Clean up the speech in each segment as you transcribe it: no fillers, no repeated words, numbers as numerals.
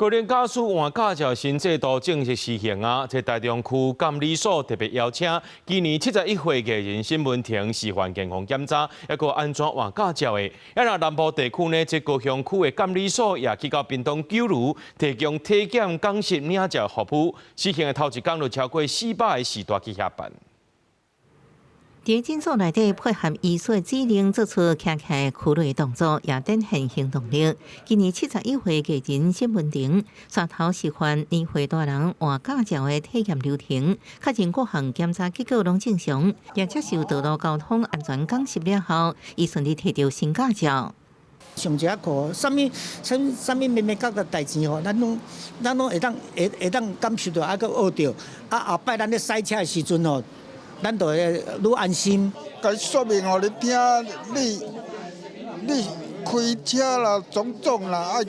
高齡駕駛換駕照新制度正式施行啊！在台中區監理所特別邀請今年71歲藝人沈文婷示範健康檢查，還有安怎換駕照的。也讓南部地區呢，即高雄區的監理所也去到屏東九如提供體檢、講習、領照服務。施行的頭一天就超過400個時段去協辦。在診所內底配合醫師指令，做出輕輕的驅雷動作，也展現行動力。今年71歲藝人沈文婷率頭示範年歲大人換駕照的體驗流程，確認各項檢查結果攏正常，也接受道路交通安全講習了後，伊順利摕到新駕照。上一課，什麼咩咩角嘅代志吼，咱攏會當感受到，啊個學到，啊後擺咱咧賽車嘅時陣吼。咱就會愈安心。甲說明互你聽，你開車啦、種種啦，愛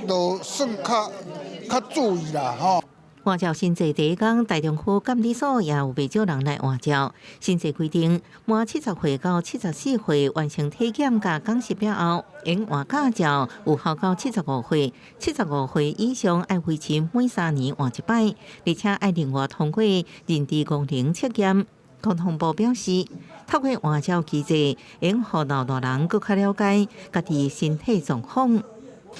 就算較注意啦吼。換照新制第一天，台中區監理所也有不少人來換照。新制規定，滿70歲到74歲完成體檢加講習了後，應換駕照有效到75歲。75歲以上愛維持每3年換一擺，而且愛另外通過認知功能測驗。交通部表示，透過換照機制，應讓老大人更加了解家己身體狀況。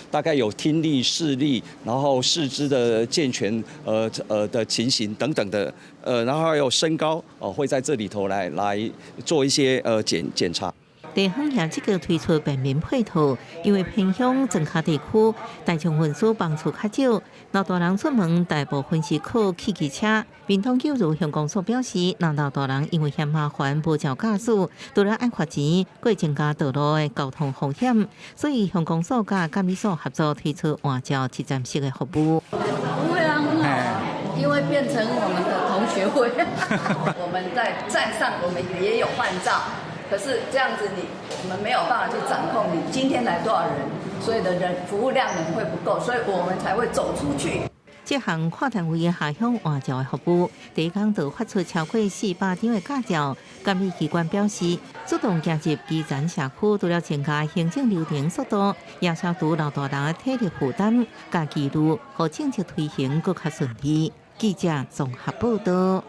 大概有聽力、視力，然後四肢的健全的情形等等的，然後還有身高會在這裡頭來做一些檢查。地方也積極推出便民配套，因為偏鄉莊腳地區大眾運輸班次較少，老大人出門大部分是靠汽機車。屏東九如鄉公所表示，老大人因為嫌麻煩無照駕駛，除了愛罰錢，會增加道路的交通風險，所以鄉公所甲監理所合作推出換照一站式的服務。不會啊，很好啊，因為變成我們的同學會，我們在站上我們也有換照。可是這樣子我們沒有辦法去掌控你今天來多少人，所以的人服務量能會不夠，所以我們才會走出去。這項跨單位的下鄉換照的服務，第一天就發出超過400張的駕照。監理機關表示，主動加入基層社區，除了增加行政流程速度，也消除老大人的體力負擔，加記錄和政策推行更加順利。記者綜合報道。